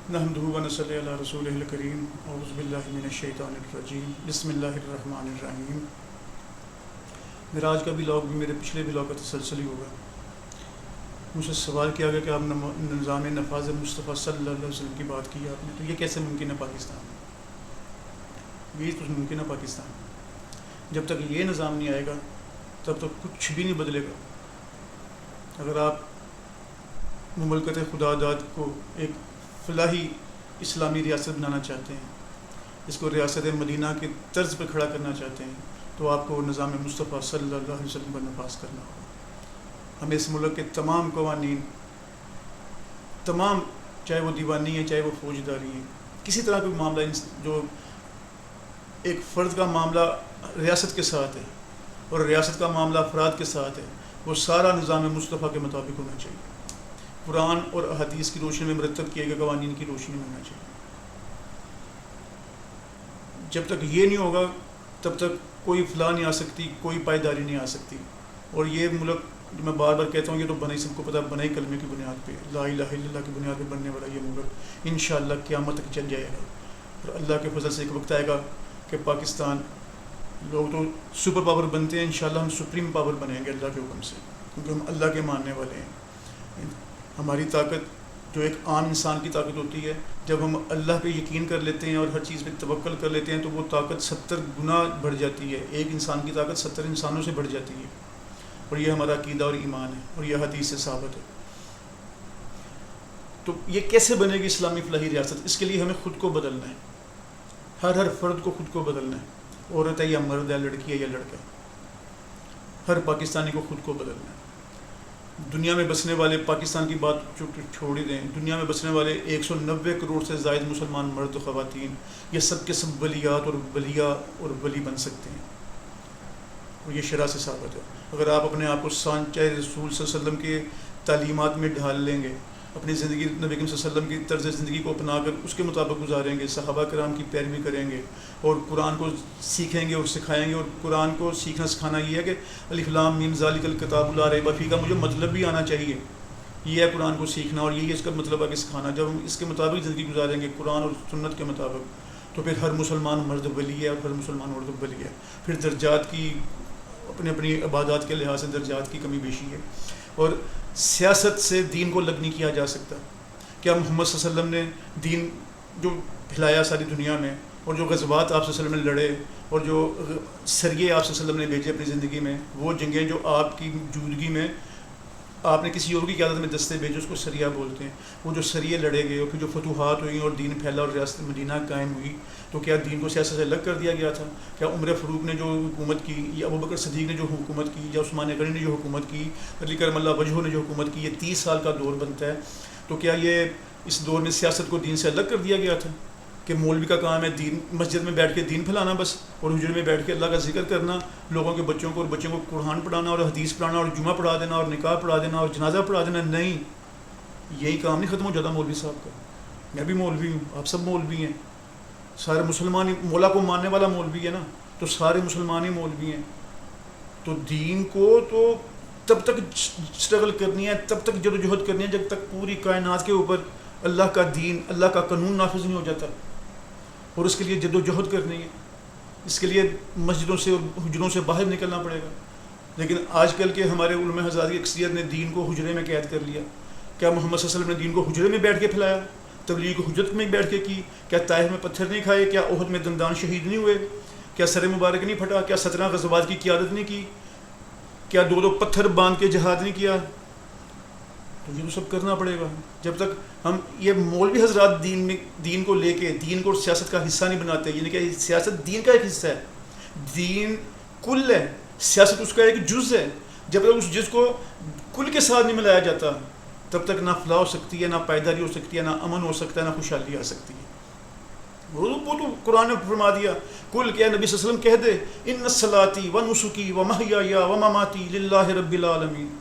نحمدہ ونصلی علی رسولہ الکریم اعوذ باللہ من الشیطان الرجیم بسم اللہ الرحمن الرحیم۔ معراج کا ولاگ بھی میرے پچھلے ولاگ کا تسلسل ہی ہوگا۔ مجھ سے سوال کیا گیا کہ آپ نظام نفاذ مصطفیٰ صلی اللہ علیہ وسلم کی بات کی آپ نے، تو یہ کیسے ممکن ہے پاکستان میں؟ یہ کچھ ممکن ہے پاکستان میں؟ جب تک یہ نظام نہیں آئے گا تب تک کچھ بھی نہیں بدلے گا۔ اگر آپ مملکت خدا داد کو ایک فلاحی اسلامی ریاست بنانا چاہتے ہیں، اس کو ریاست مدینہ کے طرز پہ کھڑا کرنا چاہتے ہیں، تو آپ کو نظام مصطفیٰ صلی اللہ علیہ وسلم کا نفاذ کرنا ہوگا۔ ہمیں اس ملک کے تمام قوانین، تمام، چاہے وہ دیوانی ہے چاہے وہ فوجداری ہے، کسی طرح کا معاملہ جو ایک فرد کا معاملہ ریاست کے ساتھ ہے اور ریاست کا معاملہ افراد کے ساتھ ہے، وہ سارا نظام مصطفیٰ کے مطابق ہونا چاہیے، قرآن اور احادیث کی روشنی میں مرتب کیے گئے قوانین کی روشنی میں ہونا چاہیے۔ جب تک یہ نہیں ہوگا تب تک کوئی فلاح نہیں آ سکتی، کوئی پائیداری نہیں آ سکتی۔ اور یہ ملک جو میں بار بار کہتا ہوں، یہ تو بنا ہی، سب کو پتہ، بنا ہی کلمے کی بنیاد پہ، لا الہ الا اللہ کی بنیاد پہ بننے والا یہ ملک انشاءاللہ قیامت تک چل جائے گا۔ اور اللہ کے فضل سے ایک وقت آئے گا کہ پاکستان، لوگ تو سپر پاور بنتے ہیں، انشاءاللہ ہم سپریم پاور بنیں گے اللہ کے حکم سے، کیونکہ ہم اللہ کے ماننے والے ہیں۔ ہماری طاقت جو ایک عام انسان کی طاقت ہوتی ہے، جب ہم اللہ پہ یقین کر لیتے ہیں اور ہر چیز پہ توکل کر لیتے ہیں تو وہ طاقت 70 گنا بڑھ جاتی ہے۔ ایک انسان کی طاقت 70 انسانوں سے بڑھ جاتی ہے، اور یہ ہمارا عقیدہ اور ایمان ہے، اور یہ حدیث سے ثابت ہے۔ تو یہ کیسے بنے گی اسلامی فلاحی ریاست؟ اس کے لیے ہمیں خود کو بدلنا ہے، ہر فرد کو خود کو بدلنا ہے، عورت ہے یا مرد ہے، لڑکی ہے یا لڑکا ہے، ہر پاکستانی کو خود کو بدلنا ہے۔ دنیا میں بسنے والے، پاکستان کی بات چھوڑ ہی دیں، دنیا میں بسنے والے 190 کروڑ سے زائد مسلمان مرد و خواتین، یہ سب کے سب ولیات اور ولیہ اور ولی بن سکتے ہیں، اور یہ شرع سے ثابت ہے۔ اگر آپ اپنے آپ کو سانچہ رسول صلی اللہ علیہ وسلم کے تعلیمات میں ڈھال لیں گے، اپنی زندگی نبی کریم صلی اللہ علیہ وسلم کی طرز زندگی کو اپنا کر اس کے مطابق گزاریں گے، صحابہ کرام کی پیروی کریں گے، اور قرآن کو سیکھیں گے اور سکھائیں گے۔ اور قرآن کو سیکھنا سکھانا یہ ہے کہ الف لام میم ذالک الکتاب لا ریب فیہ کا مجھے مطلب بھی آنا چاہیے، یہ ہے قرآن کو سیکھنا، اور یہی اس کا مطلب ہے کہ سکھانا۔ جب ہم اس کے مطابق زندگی گزاریں گے قرآن اور سنت کے مطابق، تو پھر ہر مسلمان مرد ولی ہے اور ہر مسلمان عورت ولی ہے۔ پھر درجات کی، اپنی عبادات کے لحاظ سے درجات کی کمی بیشی ہے، اور سیاست سے دین کو الگ نہیں کیا جا سکتا۔ کیا محمد صلی اللہ علیہ وسلم نے دین جو پھیلایا ساری دنیا میں، اور جو غزوات آپ صلی اللہ علیہ وسلم نے لڑے، اور جو سریے آپ صلی اللہ علیہ وسلم نے بھیجے اپنی زندگی میں، وہ جنگیں جو آپ کی موجودگی میں آپ نے کسی اور کی قیادت میں دستے بھیجے، اس کو سریہ بولتے ہیں۔ وہ جو سریے لڑے گئے اور پھر جو فتوحات ہوئیں اور دین پھیلا اور ریاست مدینہ قائم ہوئی، تو کیا دین کو سیاست سے الگ کر دیا گیا تھا؟ کیا عمر فاروق نے جو حکومت کی، یا ابوبکر صدیق نے جو حکومت کی، یا عثمان غنی نے جو حکومت کی، علی کرم اللہ وجہہ نے جو حکومت کی، یہ 30 سال کا دور بنتا ہے، تو کیا یہ اس دور میں سیاست کو دین سے الگ کر دیا گیا تھا کہ مولوی کا کام ہے دین، مسجد میں بیٹھ کے دین پھیلانا بس، اور حجرے میں بیٹھ کے اللہ کا ذکر کرنا، لوگوں کے بچوں کو قرآن پڑھانا اور حدیث پڑھانا اور جمعہ پڑھا دینا اور نکاح پڑھا دینا اور جنازہ پڑھا دینا؟ نہیں، یہی کام نہیں ختم ہو جاتا مولوی صاحب کا۔ میں بھی مولوی ہوں، آپ سب مولوی ہیں، سارے مسلمان ہی، مولا کو ماننے والا مولوی ہے نا، تو سارے مسلمان ہی مولوی ہیں۔ تو دین کو تو تب تک اسٹرگل کرنی ہے، تب تک جدوجہد کرنی ہے جب تک پوری کائنات کے اوپر اللہ کا دین، اللہ کا قانون نافذ نہیں ہو جاتا، اور اس کے لیے جدوجہد کرنی ہے، اس کے لیے مسجدوں سے اور حجروں سے باہر نکلنا پڑے گا۔ لیکن آج کل کے ہمارے علماء حضرات کی اکثریت نے دین کو حجرے میں قید کر لیا۔ کیا محمد صلی اللہ علیہ وسلم نے دین کو حجرے میں بیٹھ کے پھیلایا، تبلیغ حجرت میں بیٹھ کے کی؟ کیا طائف میں پتھر نہیں کھائے؟ کیا احد میں دندان شہید نہیں ہوئے؟ کیا سر مبارک نہیں پھٹا؟ کیا 17 غزوات کی قیادت نہیں کی؟ کیا 2 پتھر باندھ کے جہاد نہیں کیا؟ تو یہ تو سب کرنا پڑے گا۔ جب تک ہم یہ مولوی حضرات دین کو لے کے دین کو سیاست کا حصہ نہیں بناتے، یعنی کہ سیاست دین کا ایک حصہ ہے، دین کل ہے، سیاست اس کا ایک جز ہے۔ جب تک اس جز کو کل کے ساتھ نہیں ملایا جاتا تب تک نہ فلاح ہو سکتی ہے، نہ پائیداری ہو سکتی ہے، نہ امن ہو سکتا ہے، نہ خوشحالی آ سکتی ہے۔ وہ تو قرآن نے فرما دیا، کل کیا نبی صلی اللہ علیہ وسلم کہہ دے، ان صلاتی و نسکی و محیای و مماتی للہ رب العالمین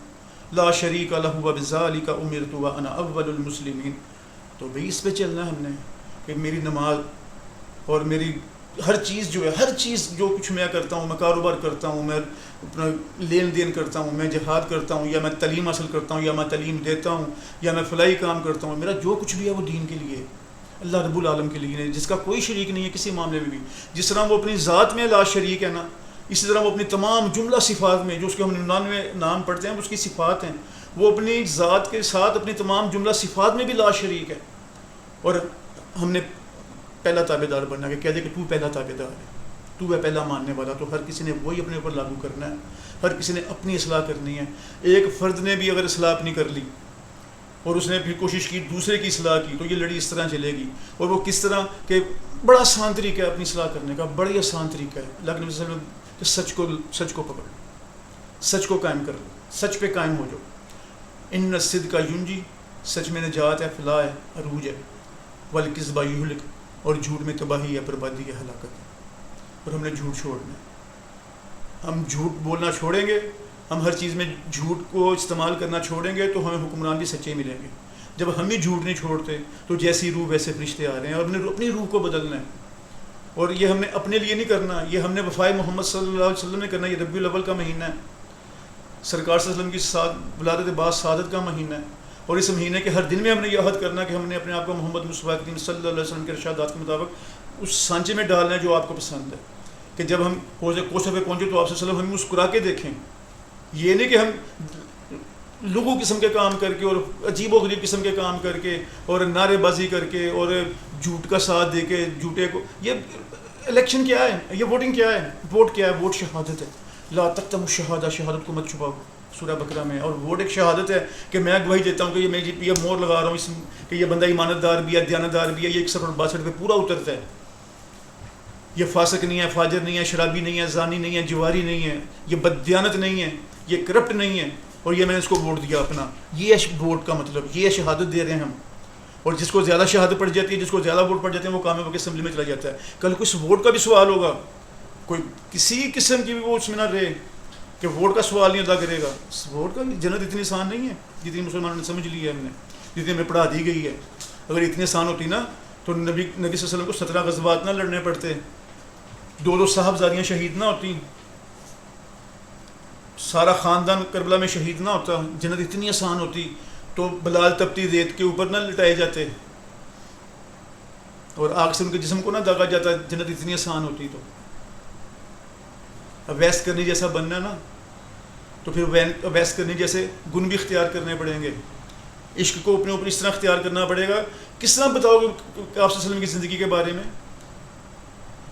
لا شریک لہ وبذالک امرت وانا اول المسلمین۔ تو بھئی اس پہ چلنا ہے ہم نے، کہ میری نماز اور میری ہر چیز جو ہے، ہر چیز جو کچھ میں کرتا ہوں، میں کاروبار کرتا ہوں، میں اپنا لین دین کرتا ہوں، میں جہاد کرتا ہوں، یا میں تعلیم حاصل کرتا ہوں، یا میں تعلیم دیتا ہوں، یا میں فلاحی کام کرتا ہوں، میرا جو کچھ بھی ہے وہ دین کے لیے، اللہ رب العالم کے لیے، جس کا کوئی شریک نہیں ہے کسی معاملے میں بھی. جس طرح وہ اپنی ذات میں لا شریک ہے نا، اسی طرح وہ اپنی تمام جملہ صفات میں، جو اس کے ہم 99 نام پڑھتے ہیں اس کی صفات ہیں، وہ اپنی ذات کے ساتھ اپنی تمام جملہ صفات میں بھی لا شریک ہے. اور ہم نے پہلا تابع دار بننا کہ کہہ دے کہ تو پہلا تابع دار ہے، تو ہے پہلا ماننے والا. تو ہر کسی نے وہی اپنے اوپر لاگو کرنا ہے، ہر کسی نے اپنی اصلاح کرنی ہے. ایک فرد نے بھی اگر اصلاح اپنی کر لی اور اس نے پھر کوشش کی دوسرے کی اصلاح کی، تو یہ لڑی اس طرح چلے گی. اور وہ کس طرح کہ بڑا آسان طریقہ ہے اپنی اصلاح کرنے کا، بڑا ہی آسان طریقہ ہے. اللہ کے نبی صلی اللہ علیہ وسلم کہ سچ کو پکڑ، سچ کو قائم کر لو، سچ پہ قائم ہو جاؤ. ان الصدق ینجی، سچ میں نجات ہے، فلاح ہے، عروج ہے. والکذب یہلک، اور جھوٹ میں تباہی ہے، بربادی ہے، ہلاکت ہے. اور ہم نے جھوٹ چھوڑنا ہے. ہم جھوٹ بولنا چھوڑیں گے، ہم ہر چیز میں جھوٹ کو استعمال کرنا چھوڑیں گے، تو ہمیں حکمران بھی سچے ملیں گے. جب ہم ہی جھوٹ نہیں چھوڑتے تو جیسی روح ویسے فرشتے آ رہے ہیں. اور ہم نے اپنی روح کو بدلنا ہے. اور یہ ہم نے اپنے لیے نہیں کرنا، یہ ہم نے وفائے محمد صلی اللہ علیہ وسلم نے کرنا. یہ ربیع الاول کا مہینہ ہے، سرکار صلی اللہ علیہ وسلم کی ولادت بعد سعادت کا مہینہ ہے. اور اس مہینے کے ہر دن میں ہم نے یہ عہد کرنا کہ ہم نے اپنے آپ کو محمد مصطفیٰ کریم صلی اللہ علیہ وسلم کے ارشادات کے مطابق اس سانچے میں ڈالنا ہے جو آپ کو پسند ہے. کہ جب ہم حوض کوثر پہ پہنچے تو آپ صلی اللہ علیہ وسلم ہمیں مسکرا کے دیکھیں. یہ نہیں کہ ہم لغو قسم کے کام کر کے اور عجیب و غریب قسم کے کام کر کے اور نعرے بازی کر کے اور جھوٹ کا ساتھ دے کے جھوٹے کو. یہ الیکشن کیا ہے؟ یہ ووٹنگ کیا ہے؟ ووٹ کیا ہے؟ ووٹ شہادت ہے. لا تکتموا الشہادہ، شہادت کو مت چھپاؤ، سورہ بقرہ میں. اور ووٹ ایک شہادت ہے کہ میں گواہی دیتا ہوں کہ یہ میں یہ مور لگا رہا ہوں اس کہ یہ بندہ ایمانت دار بھی ہے، دیانت دار بھی ہے. یہ 61 اور 62 پہ پورا اترتا ہے. یہ فاسق نہیں ہے، فاجر نہیں ہے، شرابی نہیں ہے، زانی نہیں ہے، جواری نہیں ہے، یہ بددیانت نہیں ہے، یہ کرپٹ نہیں ہے. اور یہ میں نے اس کو ووٹ دیا اپنا. یہ ہے ووٹ کا مطلب، یہ شہادت دے رہے ہیں ہم. اور جس کو زیادہ شہادت پڑ جاتی ہے، جس کو زیادہ ووٹ پڑ جاتے ہیں، وہ کامیاب ہو کے اسمبلی میں چلا جاتا ہے. کل کو اس ووٹ کا بھی سوال ہوگا، کوئی کسی قسم کی بھی وہ اس میں نہ رہے کہ ووٹ کا سوال نہیں ادا کرے گا. ووٹ کا جنت اتنی آسان نہیں ہے جتنی مسلمانوں نے سمجھ لی ہے، ہم نے جتنی ہمیں پڑھا دی گئی ہے. اگر اتنی آسان ہوتی نا تو نبی صلی اللہ علیہ وسلم کو 17 غزوات نہ لڑنے پڑتے، 2 صاحبزادیاں شہید نہ ہوتی، سارا خاندان کربلا میں شہید نہ ہوتا. جنت اتنی آسان ہوتی تو بلال تپتی ریت کے اوپر نہ لٹائے جاتے اور آگ سے ان کے جسم کو نہ داغا جاتا. جنت اتنی آسان ہوتی تو اویس کرنی جیسا بننا نا، تو پھر اویس کرنی جیسے گن بھی اختیار کرنے پڑیں گے. عشق کو اپنے اوپر اس طرح اختیار کرنا پڑے گا. کس طرح بتاؤ گے آپ صلی اللہ علیہ وسلم کی زندگی کے بارے میں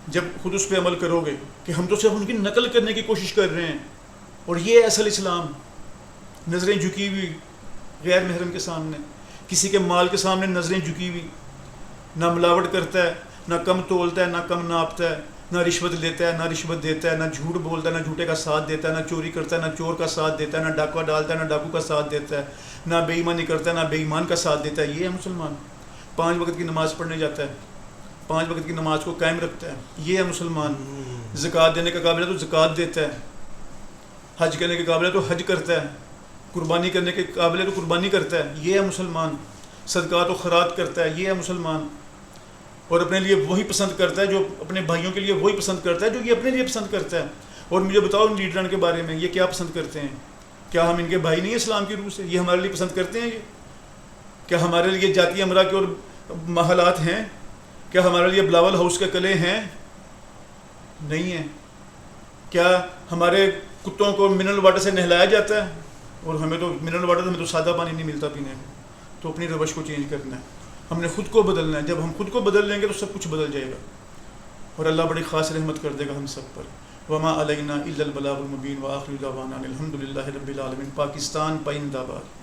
جب خود اس پہ عمل کرو گے کہ ہم تو صرف ان کی نقل کرنے کی کوشش کر رہے ہیں. اور یہ اصل اسلام، نظریں جھکی ہوئی غیر محرم کے سامنے، کسی کے مال کے سامنے نظریں جھکی ہوئی، نہ ملاوٹ کرتا ہے، نہ کم تولتا ہے، نہ کم ناپتا ہے، نہ رشوت لیتا ہے، نہ رشوت دیتا ہے، نہ جھوٹ بولتا ہے، نہ جھوٹے کا ساتھ دیتا ہے، نہ چوری کرتا ہے، نہ چور کا ساتھ دیتا ہے، نہ ڈاکہ ڈالتا ہے، نہ ڈاکو کا ساتھ دیتا ہے، نہ بے ایمانی کرتا ہے، نہ بے ایمان کا ساتھ دیتا ہے. یہ ہے مسلمان. 5 وقت کی نماز پڑھنے جاتا ہے، 5 وقت کی نماز کو قائم رکھتا ہے. یہ ہے مسلمان. زکوٰۃ دینے کا قابل ہے تو زکوٰۃ دیتا ہے، حج کرنے کے قابل ہے تو حج کرتا ہے، قربانی کرنے کے قابل ہے تو قربانی کرتا ہے. یہ ہے مسلمان. صدقات و خیرات کرتا ہے. یہ ہے مسلمان. اور اپنے لیے وہی پسند کرتا ہے جو اپنے بھائیوں کے لیے وہی پسند کرتا ہے جو یہ اپنے لیے پسند کرتا ہے. اور مجھے بتاؤ ان لیڈران کے بارے میں، یہ کیا پسند کرتے ہیں؟ کیا ہم ان کے بھائی نہیں ہیں اسلام کی روح سے؟ یہ ہمارے لیے پسند کرتے ہیں؟ یہ کیا ہمارے لیے جاتی امرا کے اور محلات ہیں؟ کیا ہمارے لیے بلاول ہاؤس کے قلعے ہیں؟ نہیں ہیں. کیا ہمارے کتوں کو منرل واٹر سے نہلایا جاتا ہے؟ اور ہمیں تو منرل واٹر ہمیں تو سادہ پانی نہیں ملتا پینے کو. تو اپنی روش کو چینج کرنا ہے. ہم نے خود کو بدلنا ہے. جب ہم خود کو بدل لیں گے تو سب کچھ بدل جائے گا اور اللہ بڑی خاص رحمت کر دے گا ہم سب پر. وما علینا الا البلاغ المبین. وآخر دعوانا الحمد للہ رب العالمین. پاکستان پائندہ باد.